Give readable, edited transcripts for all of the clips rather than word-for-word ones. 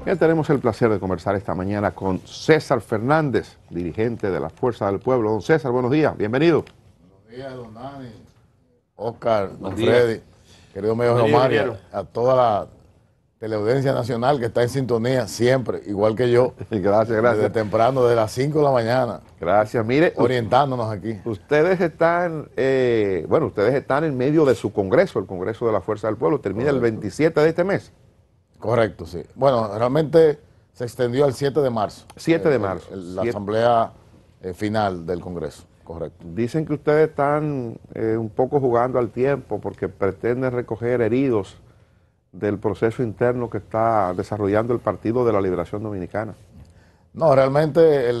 Bien, tenemos el placer de conversar esta mañana con César Fernández, dirigente de la Fuerza del Pueblo. Don César, buenos días, bienvenido. Buenos días, don Dani, Oscar, don día. Freddy, querido medio Bienvenido, Romario, ingeniero. a toda la teleaudiencia nacional que está en sintonía siempre, igual que yo, Gracias, desde gracias. temprano, desde las 5 de la mañana, Gracias. Mire, orientándonos aquí. ustedes están, ustedes están en medio de su congreso, el Congreso de la Fuerza del Pueblo. Termina el 27 de este mes. Correcto, sí. Bueno, realmente se extendió al 7 de marzo. 7 de marzo. La asamblea final del Congreso, correcto. Dicen que ustedes están un poco jugando al tiempo porque pretenden recoger heridos del proceso interno que está desarrollando el Partido de la Liberación Dominicana. No, realmente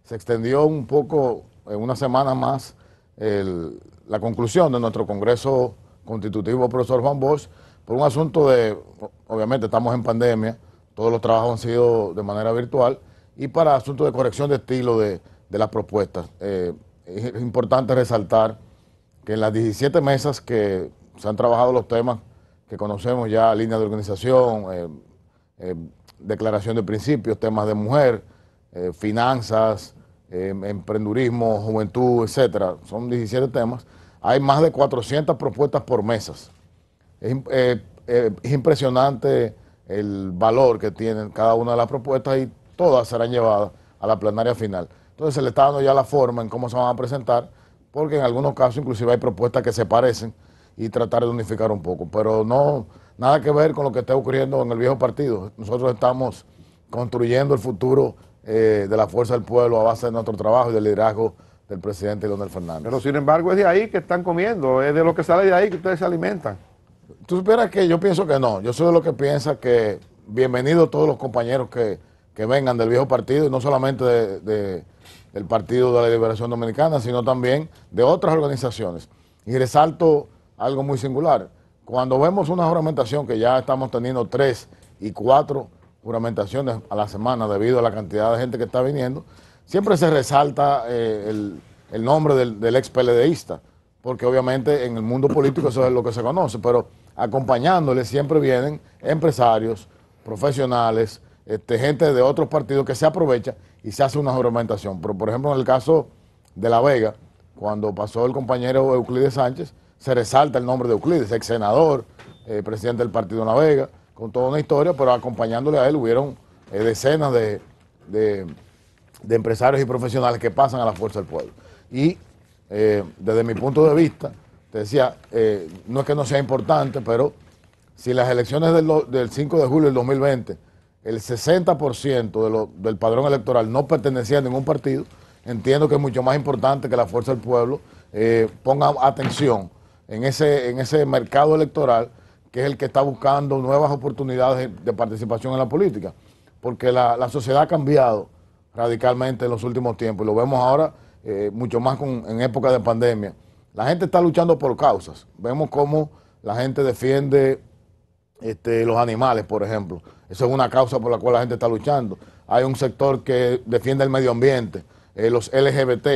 se extendió un poco, en una semana más, la conclusión de nuestro Congreso Constitutivo, profesor Juan Bosch, por un asunto de, obviamente estamos en pandemia, todos los trabajos han sido de manera virtual, y para asuntos de corrección de estilo de las propuestas. Es importante resaltar que en las 17 mesas que se han trabajado los temas que conocemos ya, línea de organización, declaración de principios, temas de mujer, finanzas, emprendurismo, juventud, etcétera. Son 17 temas. Hay más de 400 propuestas por mesas. Es impresionante el valor que tienen cada una de las propuestas y todas serán llevadas a la plenaria final. Entonces se le está dando ya la forma en cómo se van a presentar, porque en algunos casos inclusive hay propuestas que se parecen y tratar de unificar un poco, pero no nada que ver con lo que está ocurriendo en el viejo partido. Nosotros estamos construyendo el futuro de la Fuerza del Pueblo a base de nuestro trabajo y del liderazgo del presidente Leonel Fernández. Pero sin embargo es de ahí que están comiendo, es de lo que sale de ahí que ustedes se alimentan. Tú supieras que yo pienso que no, yo soy de los que piensa que bienvenidos todos los compañeros que vengan del viejo partido, y no solamente del Partido de la Liberación Dominicana, sino también de otras organizaciones. Y resalto algo muy singular. Cuando vemos una juramentación, que ya estamos teniendo 3 y 4 juramentaciones a la semana debido a la cantidad de gente que está viniendo, siempre se resalta el nombre del ex PLDista, porque obviamente en el mundo político eso es lo que se conoce, pero acompañándole siempre vienen empresarios, profesionales, gente de otros partidos que se aprovecha y se hace una juramentación. Pero, por ejemplo, en el caso de La Vega, cuando pasó el compañero Euclides Sánchez, se resalta el nombre de Euclides, ex senador, presidente del partido de La Vega, con toda una historia, pero acompañándole a él hubieron decenas de empresarios y profesionales que pasan a la Fuerza del Pueblo. Y desde mi punto de vista, te decía, no es que no sea importante, pero si las elecciones del 5 de julio del 2020, el 60% del padrón electoral no pertenecía a ningún partido, entiendo que es mucho más importante que la Fuerza del Pueblo ponga atención en ese mercado electoral, que es el que está buscando nuevas oportunidades de participación en la política, porque la sociedad ha cambiado radicalmente en los últimos tiempos, y lo vemos ahora mucho más en época de pandemia. La gente está luchando por causas. Vemos cómo la gente defiende los animales, por ejemplo. Eso es una causa por la cual la gente está luchando. Hay un sector que defiende el medio ambiente, los LGBT,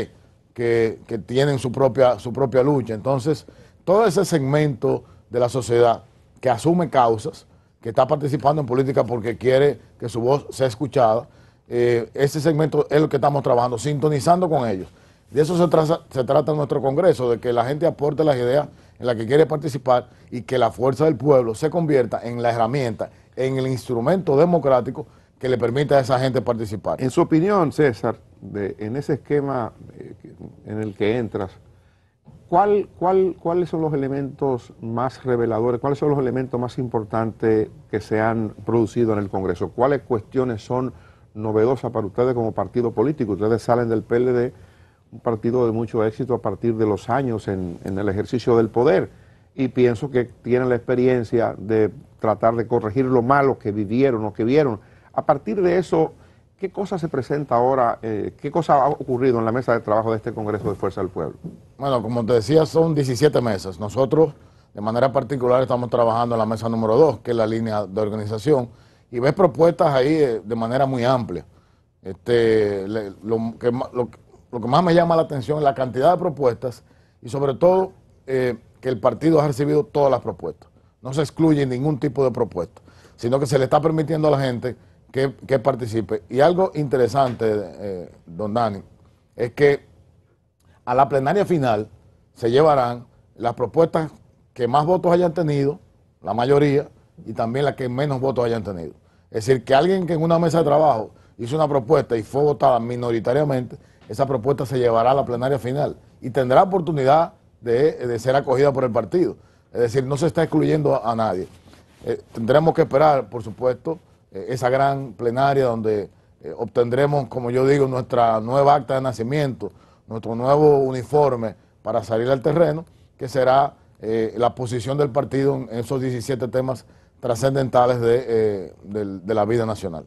que tienen su propia lucha. Entonces, todo ese segmento de la sociedad que asume causas, que está participando en política porque quiere que su voz sea escuchada, ese segmento es lo que estamos trabajando, sintonizando con ellos. De eso se trata nuestro Congreso, de que la gente aporte las ideas en las que quiere participar y que la Fuerza del Pueblo se convierta en la herramienta, en el instrumento democrático que le permita a esa gente participar. En su opinión, César, en ese esquema en el que entras, ¿cuáles son los elementos más reveladores, cuáles son los elementos más importantes que se han producido en el Congreso? ¿Cuáles cuestiones son novedosas para ustedes como partido político? Ustedes salen del PLD, un partido de mucho éxito a partir de los años en el ejercicio del poder, y pienso que tienen la experiencia de tratar de corregir lo malo que vivieron o que vieron. A partir de eso, ¿qué cosa se presenta ahora? ¿Qué cosa ha ocurrido en la mesa de trabajo de este Congreso de Fuerza del Pueblo? Bueno, como te decía, son 17 mesas. Nosotros, de manera particular, estamos trabajando en la mesa número 2, que es la línea de organización, y ves propuestas ahí de manera muy amplia. Lo que más me llama la atención es la cantidad de propuestas y sobre todo que el partido ha recibido todas las propuestas. No se excluye ningún tipo de propuesta, sino que se le está permitiendo a la gente que participe. Y algo interesante, don Dani, es que a la plenaria final se llevarán las propuestas que más votos hayan tenido, la mayoría, y también las que menos votos hayan tenido. Es decir, que alguien que en una mesa de trabajo hizo una propuesta y fue votada minoritariamente, esa propuesta se llevará a la plenaria final y tendrá oportunidad de ser acogida por el partido. Es decir, no se está excluyendo a nadie. Tendremos que esperar, por supuesto, esa gran plenaria donde obtendremos, como yo digo, nuestra nueva acta de nacimiento, nuestro nuevo uniforme para salir al terreno, que será la posición del partido en esos 17 temas trascendentales de la vida nacional.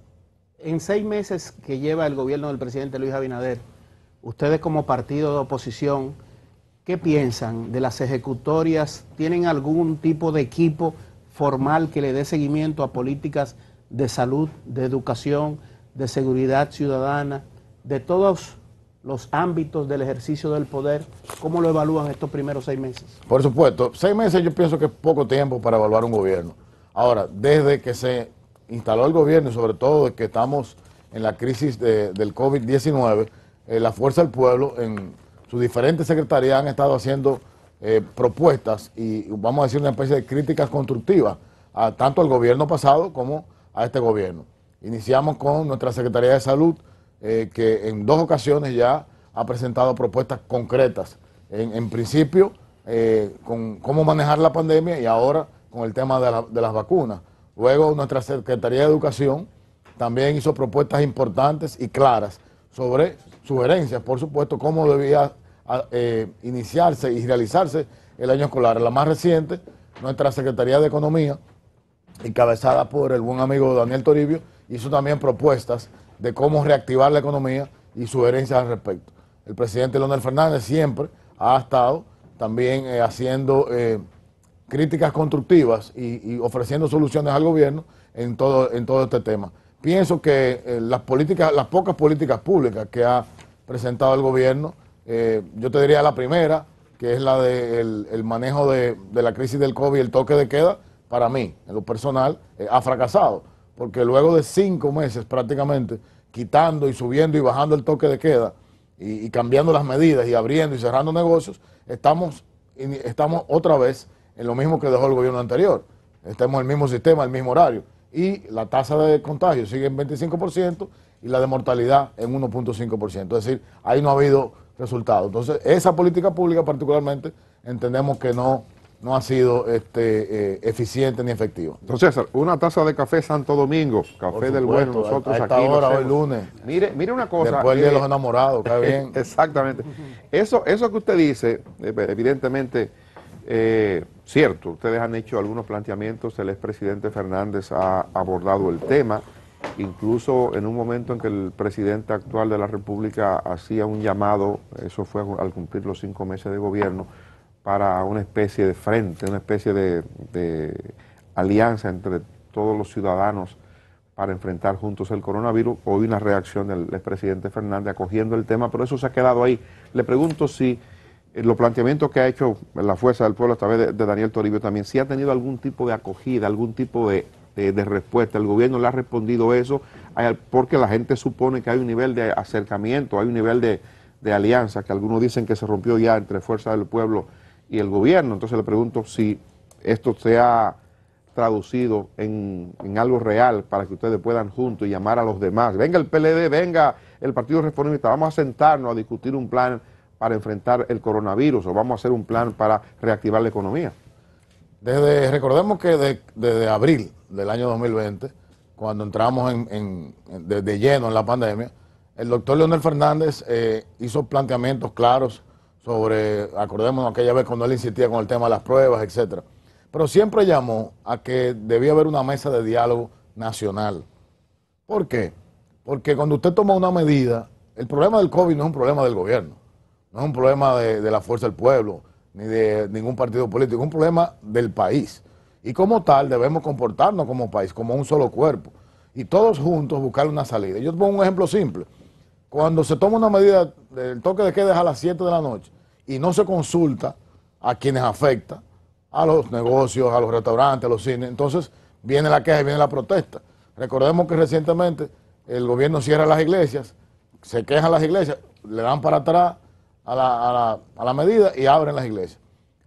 En 6 meses que lleva el gobierno del presidente Luis Abinader, ustedes como partido de oposición, ¿qué piensan de las ejecutorias? ¿Tienen algún tipo de equipo formal que le dé seguimiento a políticas de salud, de educación, de seguridad ciudadana, de todos los ámbitos del ejercicio del poder? ¿Cómo lo evalúan estos primeros 6 meses? Por supuesto, 6 meses yo pienso que es poco tiempo para evaluar un gobierno. Ahora, desde que se instaló el gobierno y sobre todo de que estamos en la crisis del COVID-19, la Fuerza del Pueblo en sus diferentes secretarías han estado haciendo propuestas y vamos a decir una especie de críticas constructivas tanto al gobierno pasado como a este gobierno. Iniciamos con nuestra Secretaría de Salud, que en 2 ocasiones ya ha presentado propuestas concretas, en principio con cómo manejar la pandemia y ahora con el tema de las vacunas. Luego nuestra Secretaría de Educación también hizo propuestas importantes y claras sobre sugerencias, por supuesto, cómo debía iniciarse y realizarse el año escolar. La más reciente, nuestra Secretaría de Economía, encabezada por el buen amigo Daniel Toribio, hizo también propuestas de cómo reactivar la economía y sugerencias al respecto. El presidente Leonel Fernández siempre ha estado también haciendo críticas constructivas y ofreciendo soluciones al gobierno en todo este tema. Pienso que las pocas políticas públicas que ha presentado el gobierno, yo te diría la primera, que es la del manejo de la crisis del COVID y el toque de queda, para mí, en lo personal, ha fracasado, porque luego de 5 meses prácticamente, quitando y subiendo y bajando el toque de queda y cambiando las medidas y abriendo y cerrando negocios, estamos otra vez en lo mismo que dejó el gobierno anterior. Estamos en el mismo sistema, el mismo horario. Y la tasa de contagio sigue en 25% y la de mortalidad en 1.5%. Es decir, ahí no ha habido resultados. Entonces, esa política pública particularmente entendemos que no ha sido eficiente ni efectiva. Entonces, César, una taza de café Santo Domingo, café del bueno, nosotros a esta aquí hora, hoy lunes. Mire una cosa. Después del Día de los Enamorados, está bien. Exactamente. Eso que usted dice, evidentemente, cierto, ustedes han hecho algunos planteamientos, el expresidente Fernández ha abordado el tema, incluso en un momento en que el presidente actual de la República hacía un llamado, eso fue al cumplir los 5 meses de gobierno, para una especie de frente, una especie de alianza entre todos los ciudadanos para enfrentar juntos el coronavirus. Hoy una reacción del expresidente Fernández acogiendo el tema, pero eso se ha quedado ahí. Le pregunto si los planteamientos que ha hecho la Fuerza del Pueblo a través de Daniel Toribio también, si ha tenido algún tipo de acogida, algún tipo de respuesta. El gobierno le ha respondido eso, porque la gente supone que hay un nivel de acercamiento, hay un nivel de alianza, que algunos dicen que se rompió ya entre Fuerza del Pueblo y el gobierno. Entonces le pregunto si esto se ha traducido en algo real para que ustedes puedan juntos llamar a los demás. Venga el PLD, venga el Partido Reformista, vamos a sentarnos a discutir un plan para enfrentar el coronavirus o vamos a hacer un plan para reactivar la economía. Recordemos que desde abril del año 2020, cuando entramos de lleno en la pandemia, el doctor Leonel Fernández hizo planteamientos claros sobre, acordémonos aquella vez cuando él insistía con el tema de las pruebas, etcétera. Pero siempre llamó a que debía haber una mesa de diálogo nacional. ¿Por qué? Porque cuando usted toma una medida, el problema del COVID no es un problema del gobierno, no es un problema de la Fuerza del Pueblo, ni de ningún partido político, es un problema del país. Y como tal debemos comportarnos como país, como un solo cuerpo, y todos juntos buscar una salida. Yo te pongo un ejemplo simple. Cuando se toma una medida del toque de queda a las 7 de la noche y no se consulta a quienes afecta, a los negocios, a los restaurantes, a los cines, entonces viene la queja y viene la protesta. Recordemos que recientemente el gobierno cierra las iglesias, se quejan las iglesias, le dan para atrás a la medida y abren las iglesias.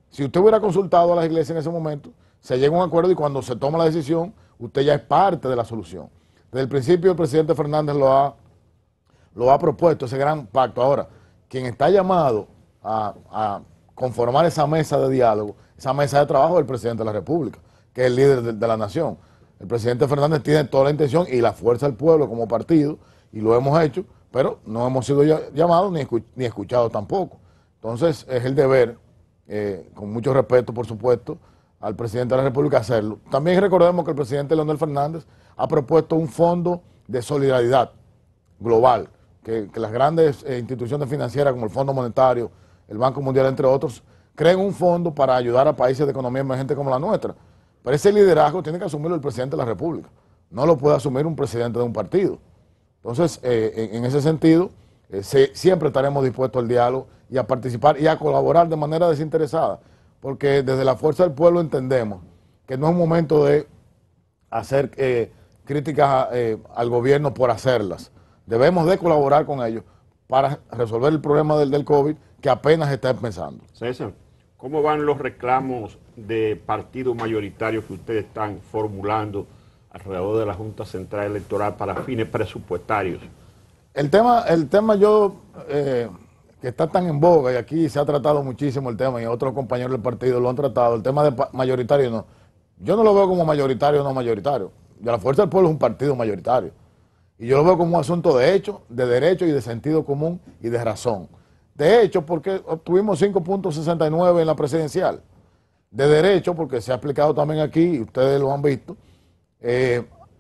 Si usted hubiera consultado a las iglesias en ese momento, se llega a un acuerdo y cuando se toma la decisión, usted ya es parte de la solución. Desde el principio el presidente Fernández lo ha propuesto, ese gran pacto. Ahora, quien está llamado a conformar esa mesa de diálogo, esa mesa de trabajo, es el presidente de la República, que es el líder de la nación. El presidente Fernández tiene toda la intención y la fuerza del pueblo como partido, y lo hemos hecho, pero no hemos sido llamados ni escuchados tampoco. Entonces, es el deber, con mucho respeto, por supuesto, al presidente de la República hacerlo. También recordemos que el presidente Leonel Fernández ha propuesto un fondo de solidaridad global, que las grandes instituciones financieras como el Fondo Monetario, el Banco Mundial, entre otros, creen un fondo para ayudar a países de economía emergente como la nuestra. Pero ese liderazgo tiene que asumirlo el presidente de la República. No lo puede asumir un presidente de un partido. Entonces, en ese sentido, siempre estaremos dispuestos al diálogo y a participar y a colaborar de manera desinteresada, porque desde la fuerza del pueblo entendemos que no es un momento de hacer críticas al gobierno por hacerlas. Debemos de colaborar con ellos para resolver el problema del COVID que apenas está empezando. César, ¿cómo van los reclamos de partidos mayoritarios que ustedes están formulando alrededor de la Junta Central Electoral para fines presupuestarios? El tema que está tan en boga, y aquí se ha tratado muchísimo el tema, y otros compañeros del partido lo han tratado, el tema de mayoritario no. Yo no lo veo como mayoritario o no mayoritario. De la Fuerza del Pueblo es un partido mayoritario. Y yo lo veo como un asunto de hecho, de derecho y de sentido común y de razón. De hecho, porque obtuvimos 5.69 en la presidencial. De derecho, porque se ha explicado también aquí, y ustedes lo han visto,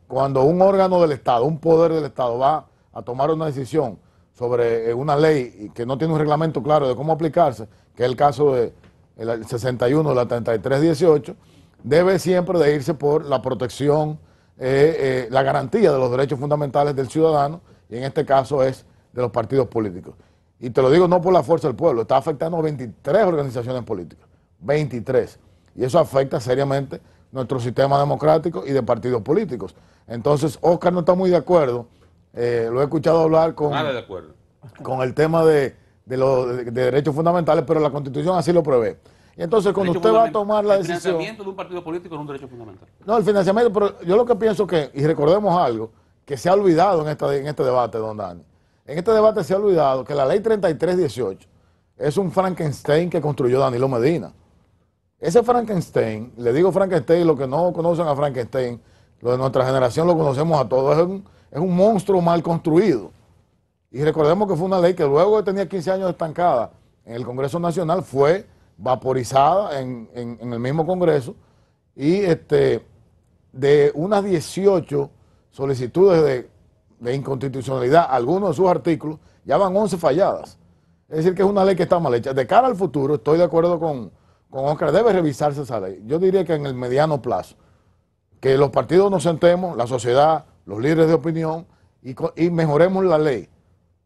cuando un órgano del Estado, un poder del Estado va a tomar una decisión sobre una ley que no tiene un reglamento claro de cómo aplicarse, que es el caso del 61 de la 3318, debe siempre de irse por la protección, la garantía de los derechos fundamentales del ciudadano, y en este caso es de los partidos políticos. Y te lo digo no por la fuerza del pueblo, está afectando a 23 organizaciones políticas, 23. Y eso afecta seriamente nuestro sistema democrático y de partidos políticos. Entonces, Oscar no está muy de acuerdo, lo he escuchado hablar Nada de acuerdo. con el tema de derechos fundamentales, pero la Constitución así lo prevé. Y entonces, cuando usted va a tomar la decisión... El financiamiento de un partido político es un derecho fundamental. No, el financiamiento, pero yo lo que pienso que, y recordemos algo, que se ha olvidado en este debate, don Dani. En este debate se ha olvidado que la ley 3318 es un Frankenstein que construyó Danilo Medina. Ese Frankenstein, le digo Frankenstein, los que no conocen a Frankenstein, los de nuestra generación lo conocemos a todos, es un monstruo mal construido. Y recordemos que fue una ley que luego de tener 15 años estancada en el Congreso Nacional, fue vaporizada en el mismo Congreso, y de unas 18 solicitudes de inconstitucionalidad, algunos de sus artículos, ya van 11 falladas. Es decir, que es una ley que está mal hecha. De cara al futuro, estoy de acuerdo con Oscar, debe revisarse esa ley. Yo diría que en el mediano plazo, que los partidos nos sentemos, la sociedad, los líderes de opinión, y mejoremos la ley.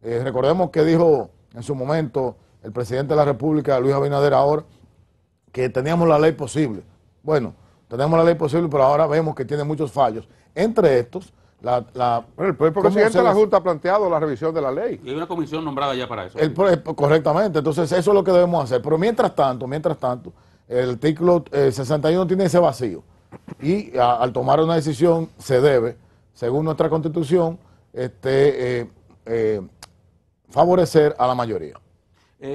Recordemos que dijo en su momento el presidente de la República, Luis Abinader, ahora, que teníamos la ley posible. Bueno, tenemos la ley posible, pero ahora vemos que tiene muchos fallos. Entre estos, el propio presidente de la Junta ha planteado la revisión de la ley. Y hay una comisión nombrada ya para eso. Correctamente, entonces eso es lo que debemos hacer. Pero mientras tanto, el artículo 61 tiene ese vacío. Y al tomar una decisión se debe, según nuestra Constitución, favorecer a la mayoría.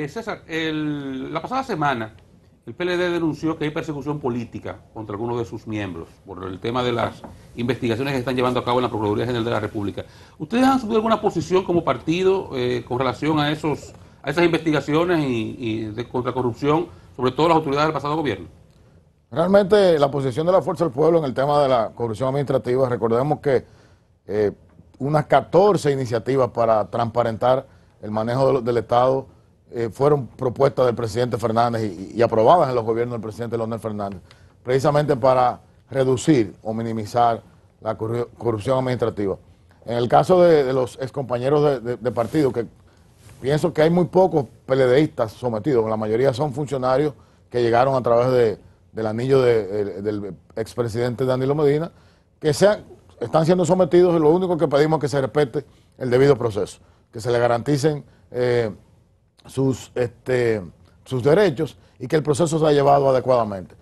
César, la pasada semana el PLD denunció que hay persecución política contra algunos de sus miembros por el tema de las investigaciones que están llevando a cabo en la Procuraduría General de la República. ¿Ustedes han asumido alguna posición como partido con relación a esas investigaciones y contra corrupción, sobre todo las autoridades del pasado gobierno? Realmente la posición de la Fuerza del Pueblo en el tema de la corrupción administrativa, recordemos que unas 14 iniciativas para transparentar el manejo del Estado fueron propuestas del presidente Fernández y aprobadas en los gobiernos del presidente Leonel Fernández, precisamente para reducir o minimizar la corrupción administrativa. En el caso de los excompañeros de partido, que pienso que hay muy pocos PLDistas sometidos, la mayoría son funcionarios que llegaron a través del anillo del expresidente Danilo Medina, que se están siendo sometidos y lo único que pedimos es que se respete el debido proceso, que se le garanticen sus derechos y que el proceso sea llevado adecuadamente.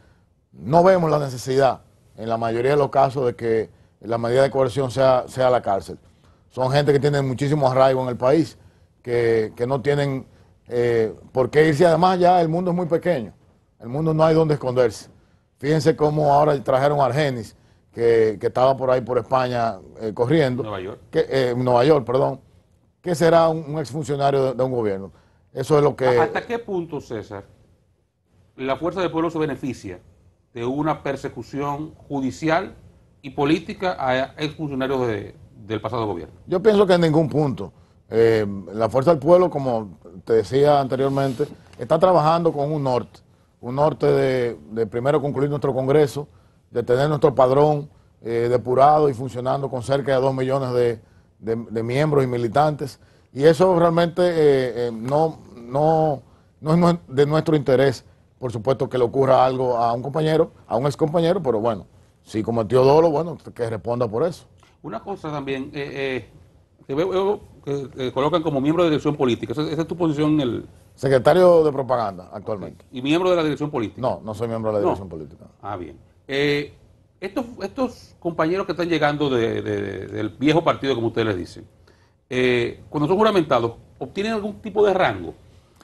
No vemos la necesidad, en la mayoría de los casos, de que la medida de coerción sea la cárcel. Son gente que tiene muchísimo arraigo en el país, que no tienen por qué irse. Además, ya el mundo es muy pequeño, el mundo no hay donde esconderse. Fíjense cómo ahora trajeron a Argenis, que estaba por ahí por España corriendo. Nueva York. Nueva York, perdón. Que será un exfuncionario de un gobierno. Eso es lo que... ¿Hasta qué punto, César, la fuerza del pueblo se beneficia de una persecución judicial y política a exfuncionarios del pasado gobierno? Yo pienso que en ningún punto. La fuerza del pueblo, como te decía anteriormente, está trabajando con un norte de primero concluir nuestro Congreso, de tener nuestro padrón depurado y funcionando con cerca de 2 millones de miembros y militantes, y eso realmente no es de nuestro interés, por supuesto, que le ocurra algo a un compañero, a un excompañero, pero bueno, si cometió dolo, bueno, que responda por eso. Una cosa también, que veo que colocan como miembro de dirección política, esa es tu posición en el... Secretario de propaganda, actualmente. ¿Y miembro de la dirección política? No soy miembro de la dirección política. Ah, bien. Estos compañeros que están llegando del viejo partido, como ustedes les dicen, cuando son juramentados, ¿obtienen algún tipo de rango?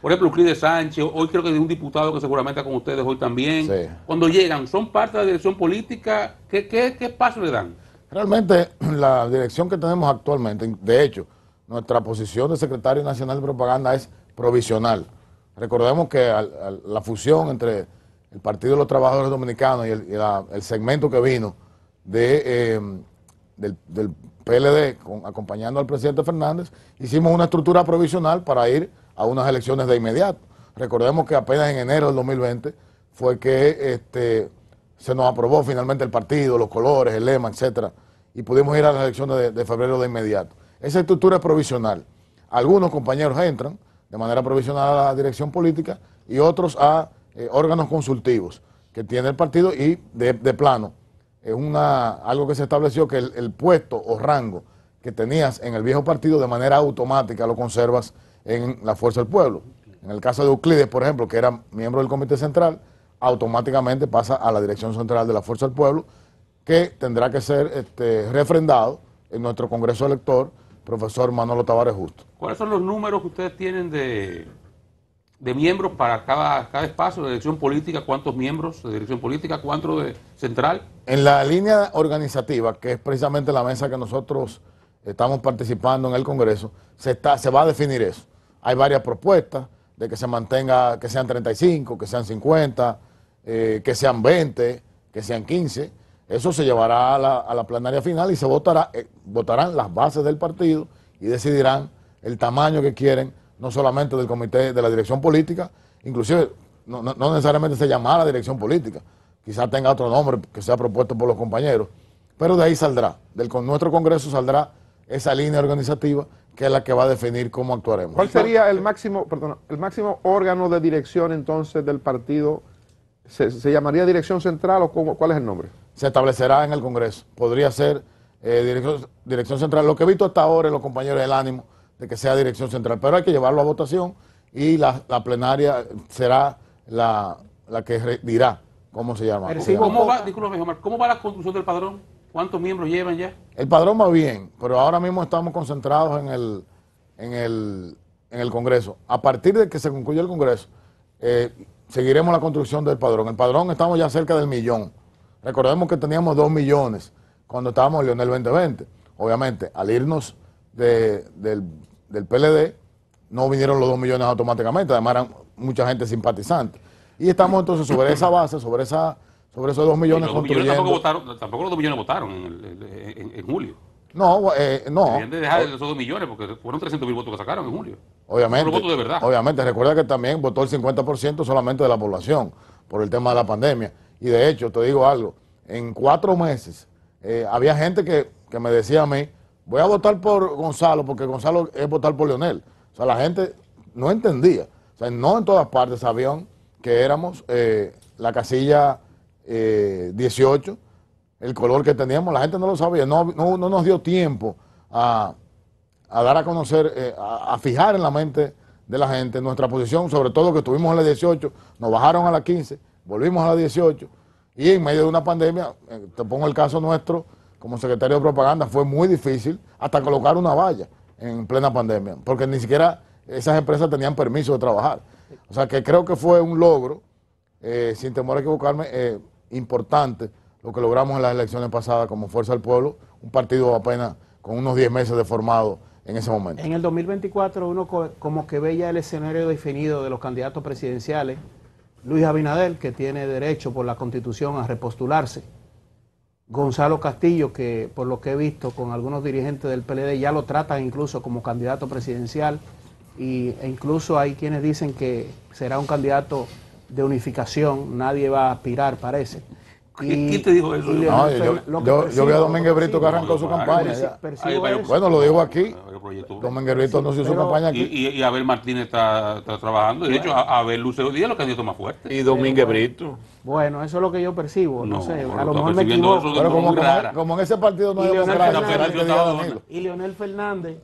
Por ejemplo, Euclides Sánchez, hoy creo que hay un diputado que seguramente con ustedes hoy también. Sí. Cuando llegan, ¿son parte de la dirección política? ¿Qué espacio le dan? Realmente, la dirección que tenemos actualmente, de hecho, nuestra posición de secretario nacional de propaganda es provisional. Recordemos que la fusión entre el Partido de los Trabajadores Dominicanos y el segmento que vino del PLD, acompañando al presidente Fernández, hicimos una estructura provisional para ir a unas elecciones de inmediato. Recordemos que apenas en enero del 2020 fue que se nos aprobó finalmente el partido, los colores, el lema, etcétera, y pudimos ir a las elecciones de febrero de inmediato. Esa estructura es provisional. Algunos compañeros entran de manera provisional a la dirección política y otros a órganos consultivos que tiene el partido, y de plano es algo que se estableció, que el puesto o rango que tenías en el viejo partido de manera automática lo conservas en la Fuerza del Pueblo. En el caso de Euclides, por ejemplo, que era miembro del Comité Central, automáticamente pasa a la Dirección Central de la Fuerza del Pueblo, que tendrá que ser refrendado en nuestro Congreso Elector, profesor Manolo Tavares Justo. ¿Cuáles son los números que ustedes tienen de miembros para cada espacio de dirección política? ¿Cuántos miembros de dirección política? ¿Cuántos de central? En la línea organizativa, que es precisamente la mesa que nosotros estamos participando en el Congreso, se va a definir eso. Hay varias propuestas de que se mantenga, que sean 35, que sean 50, que sean 20, que sean 15. Eso se llevará a la plenaria final y se votarán las bases del partido y decidirán el tamaño que quieren, no solamente del comité de la dirección política, inclusive no necesariamente se llamará dirección política, quizás tenga otro nombre que sea propuesto por los compañeros, pero de ahí saldrá, nuestro Congreso saldrá esa línea organizativa que es la que va a definir cómo actuaremos. ¿Cuál sería el máximo órgano de dirección entonces del partido? ¿Se llamaría dirección central o cuál es el nombre? Se establecerá en el Congreso. Podría ser dirección central. Lo que he visto hasta ahora en los compañeros, el ánimo de que sea dirección central, pero hay que llevarlo a votación y la plenaria será la que dirá cómo se llama. ¿Cómo va la construcción del padrón? ¿Cuántos miembros llevan ya? El padrón va bien, pero ahora mismo estamos concentrados en el Congreso. A partir de que se concluya el Congreso, seguiremos la construcción del padrón. El padrón estamos ya cerca del 1 millón. Recordemos que teníamos 2 millones cuando estábamos en Leonel 2020. Obviamente, al irnos del PLD, no vinieron los 2 millones automáticamente, además eran mucha gente simpatizante. Y estamos entonces sobre esa base, sobre esos 2 millones construyendo. Tampoco los 2 millones votaron en julio. No. Deberían de dejar esos 2 millones porque fueron 300.000 votos que sacaron en julio. Obviamente. Fueron votos de verdad. Obviamente, recuerda que también votó el 50% solamente de la población por el tema de la pandemia. Y de hecho, te digo algo, en 4 meses había gente que me decía a mí, voy a votar por Gonzalo porque Gonzalo es votar por Leonel. O sea, la gente no entendía. O sea, no en todas partes sabían que éramos la casilla 18 el color que teníamos, la gente no lo sabía, no nos dio tiempo a dar a conocer, a fijar en la mente de la gente nuestra posición, sobre todo que estuvimos en la 18, nos bajaron a la 15, volvimos a la 18, y en medio de una pandemia, te pongo el caso nuestro, como secretario de propaganda, fue muy difícil hasta colocar una valla en plena pandemia, porque ni siquiera esas empresas tenían permiso de trabajar. O sea que creo que fue un logro, sin temor a equivocarme, importante lo que logramos en las elecciones pasadas como Fuerza del Pueblo, un partido apenas con unos 10 meses de formado en ese momento. En el 2024 uno como que ve ya el escenario definido de los candidatos presidenciales. Luis Abinader, que tiene derecho por la Constitución a repostularse. Gonzalo Castillo, que por lo que he visto con algunos dirigentes del PLD ya lo tratan incluso como candidato presidencial, e incluso hay quienes dicen que será un candidato de unificación, nadie va a aspirar, parece. ¿Quién te dijo eso? No, yo vi a Domínguez Brito que arrancó su campaña. Bueno, lo dijo aquí. Domínguez Brito anunció su campaña aquí. Y Abel Martínez está trabajando. Y de hecho, Abel Lucero Díaz es los candidatos más fuertes. Y Domínguez Brito. Bueno, eso es lo que yo percibo. No sé, a lo está mejor me percibiendo equivoco. eso de Pero como en ese partido no hay democracia. Y Leonel Fernández,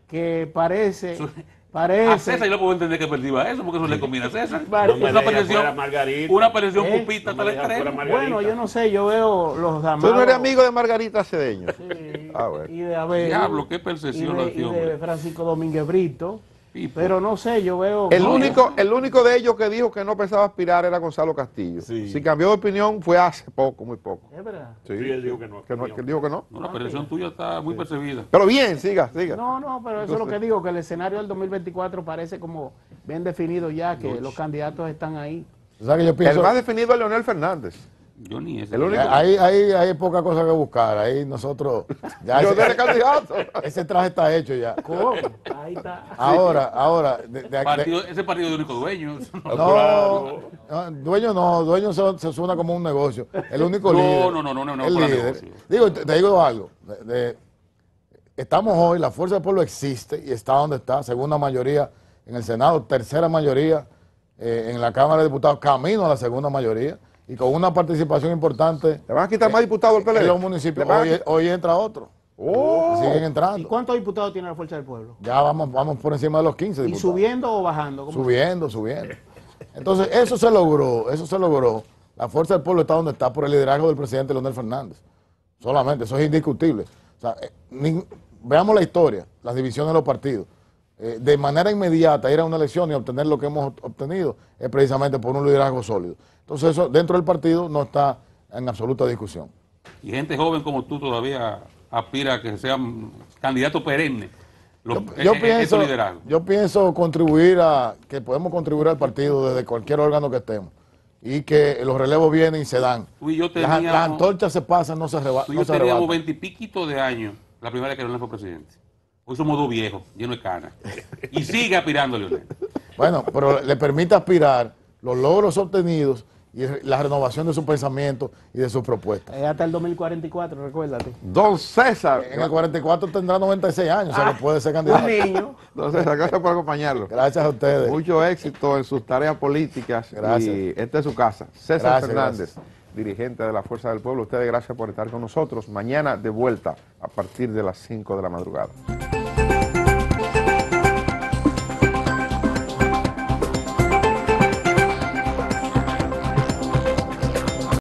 que parece... A César yo no puedo entender que perdiva eso, porque eso le combina a César. Vale. Es una percepción pupita hasta el extremo. Bueno, yo no sé, yo veo los damados. Tú no eres amigo de Margarita Cedeño. Sí, Bueno. y de Abel. Diablo, qué percepción y de Francisco Domínguez Brito. Tipo. Pero no sé, yo veo... El único de ellos que dijo que no pensaba aspirar era Gonzalo Castillo. Sí. Si cambió de opinión fue hace poco, muy poco. Es verdad. Sí, Sí, él dijo que no. que él dijo que no. No, la percepción tuya está muy percibida. Pero bien, siga. No, pero eso es lo que digo, que el escenario del 2024 parece como bien definido ya, que los candidatos están ahí. O sea que yo El pienso, más definido es Leonel Fernández. Yo ni ese. El único- hay poca cosa que buscar. Ahí nosotros, ya Yo ese, era candidato. ese traje está hecho ya. ¿Cómo? Ahí está. Ahora, Ese partido de único dueño. dueño se suena como un negocio. El único No, líder. no, el para líder. negocio. Digo, te digo algo. Estamos hoy, la Fuerza del Pueblo existe y está donde está, segunda mayoría en el Senado, tercera mayoría en la Cámara de Diputados, camino a la segunda mayoría y con una participación importante. ¿Le van a quitar más diputados al PLD? En los municipios. Hoy entra otro. Oh. Siguen ¿Y entrando. cuántos diputados tiene la Fuerza del Pueblo? Ya vamos por encima de los 15 ¿Y diputados. subiendo o bajando? ¿Cómo? Subiendo. Entonces, eso se logró. La Fuerza del Pueblo está donde está por el liderazgo del presidente Leonel Fernández. Solamente, eso es indiscutible. O sea, veamos la historia, las divisiones de los partidos. De manera inmediata ir a una elección y obtener lo que hemos obtenido es precisamente por un liderazgo sólido. Entonces, eso dentro del partido no está en absoluta discusión. Y gente joven como tú todavía aspira a que sean candidatos perennes. Yo pienso contribuir que podemos contribuir al partido desde cualquier órgano que estemos y que los relevos vienen y se dan. Tú y yo Las antorchas se pasan, no se Tú y yo arrebatan. teníamos 20 y piquitos de años la primera vez que Leonel fue presidente. Hoy somos dos viejos, llenos de canas. Y sigue aspirando Leonel. Bueno, pero le permite aspirar los logros obtenidos y la renovación de su pensamiento y de sus propuestas. Hasta el 2044, recuérdate. Don César. En el 44 tendrá 96 años, o sea, que puede ser candidato. Un niño. Don César, gracias por acompañarlo. Gracias a ustedes. Mucho éxito en sus tareas políticas. Gracias. Y esta es su casa. César Gracias, Fernández, dirigente de la Fuerza del Pueblo. Ustedes gracias por estar con nosotros. Mañana de vuelta a partir de las 5 de la madrugada.